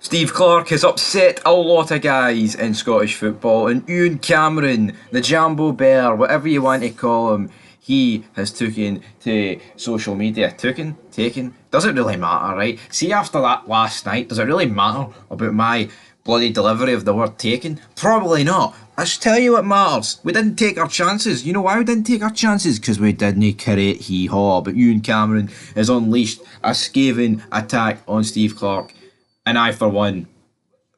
Steve Clarke has upset a lot of guys in Scottish football, and Ewen Cameron, the Jambo Bear, whatever you want to call him, he has taken to social media. Taken? Doesn't really matter, right? See, after that last night, does it really matter about my bloody delivery of the word taken? Probably not. I just tell you what matters. We didn't take our chances. You know why we didn't take our chances? Because we didn't create hee-haw. But Ewen Cameron has unleashed a scathing attack on Steve Clarke, and I, for one,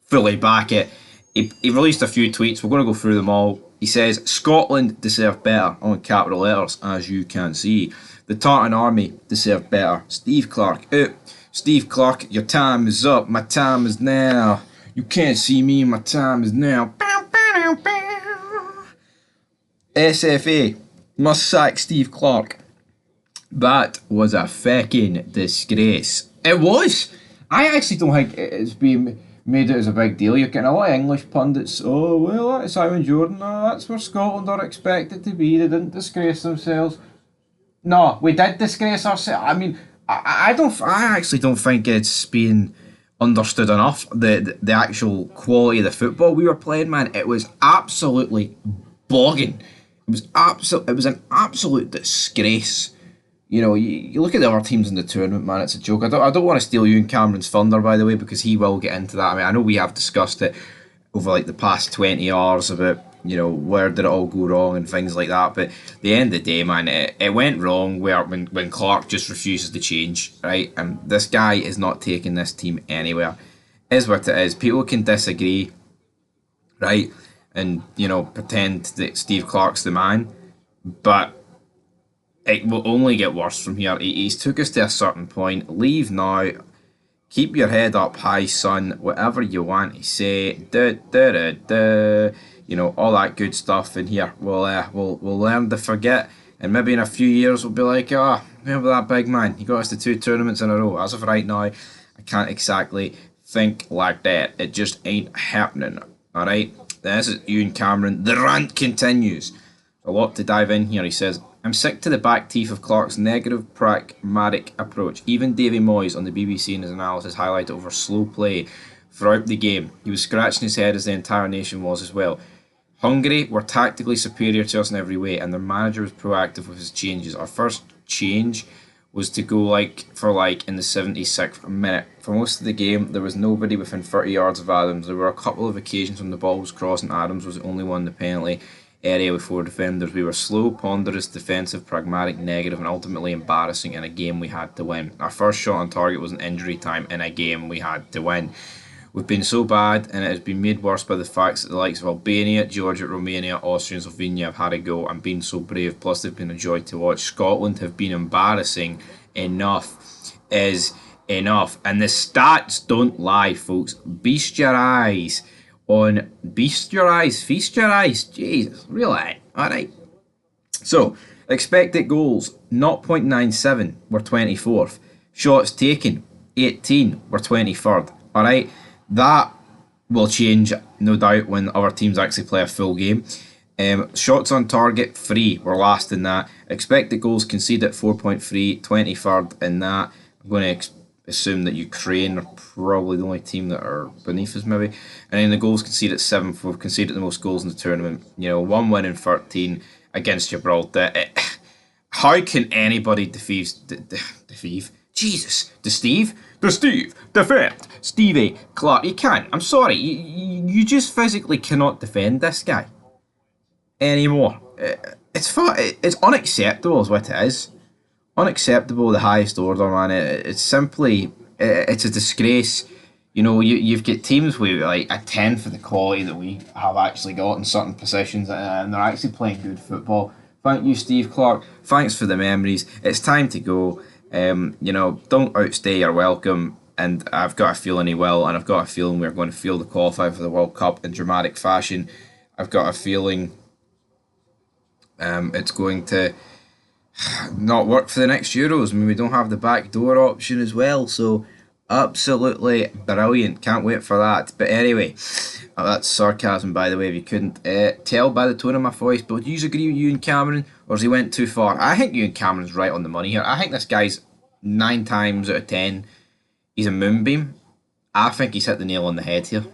fully back it. He released a few tweets. We're going to go through them all. He says, Scotland deserve better, on capital letters, as you can see. The Tartan Army deserve better. Steve Clarke, Steve Clarke, your time is up. My time is now. You can't see me, my time is now. SFA, must sack Steve Clarke. That was a feckin' disgrace. It was. I actually don't think it's been made it as a big deal. You're getting a lot of English pundits. Oh, well, that's Simon Jordan. Oh, that's where Scotland are expected to be. They didn't disgrace themselves. No, we did disgrace ourselves. I mean, I don't. I actually don't think it's been understood enough. The actual quality of the football we were playing, man. It was absolutely bogging. It was an absolute disgrace. You know, you look at the other teams in the tournament, man, it's a joke. I don't want to steal Ewen Cameron's thunder, by the way, because he will get into that. I mean, I know we have discussed it over like the past 20 hours about, you know, where did it all go wrong and things like that. But at the end of the day, man, it went wrong when Clarke just refuses to change, right? And this guy is not taking this team anywhere. Is what it is. People can disagree, right? And, you know, pretend that Steve Clarke's the man. But it will only get worse from here. He's took us to a certain point. Leave now. Keep your head up high, son. Whatever you want to say. You know, all that good stuff in here. We'll learn to forget. And maybe in a few years we'll be like, remember that big man? He got us to 2 tournaments in a row. As of right now, I can't exactly think like that. It just ain't happening. Alright? This is Ewen Cameron. The rant continues. A lot to dive in here. He says, I'm sick to the back teeth of Clarke's negative, pragmatic approach. Even Davy Moyes on the BBC in his analysis highlighted over slow play throughout the game. He was scratching his head as the entire nation was as well. Hungary were tactically superior to us in every way, and their manager was proactive with his changes. Our first change was to go in the 76th minute. For most of the game, there was nobody within 30 yards of Adams. There were a couple of occasions when the ball was crossed and Adams was the only one in the penalty area with 4 defenders. We were slow, ponderous, defensive, pragmatic, negative, and ultimately embarrassing in a game we had to win. Our first shot on target was an injury time in a game we had to win. We've been so bad, and it has been made worse by the fact that the likes of Albania, Georgia, Romania, Austria, and Slovenia have had a go and been so brave, plus they've been a joy to watch. Scotland have been embarrassing. Enough is enough. And the stats don't lie, folks. Feast your eyes. Jesus, really? Alright. So, expected goals, 0.97, we're 24th. Shots taken, 18, we're 23rd. Alright, that will change, no doubt, when other teams actually play a full game. Shots on target, 3, we're last in that. Expected goals conceded, 4.3, 23rd in that. I'm going to assume that Ukraine are probably the only team that are beneath us, maybe. And then the goals conceded, 7th. We've conceded the most goals in the tournament. You know, 1 win in 13 against Gibraltar. How can anybody defend? Stevie Clarke. You can't. I'm sorry. You just physically cannot defend this guy anymore. It's unacceptable, is what it is. Unacceptable, the highest order, man. It's simply, it's a disgrace. You know, you've got teams with like a 10 for the quality that we have actually got in certain positions, and they're actually playing good football. Thank you, Steve Clarke. Thanks for the memories. It's time to go. You know, don't outstay your welcome. And I've got a feeling he will, and I've got a feeling we're going to fail to qualify for the World Cup in dramatic fashion. I've got a feeling it's going to not work for the next Euros. I mean, we don't have the back door option as well, so absolutely brilliant. Can't wait for that. But anyway, that's sarcasm, by the way, if you couldn't tell by the tone of my voice. But do you agree with Ewen Cameron, or has he went too far? I think Ewen Cameron's right on the money here. I think this guy's 9 times out of 10, he's a moonbeam. I think he's hit the nail on the head here.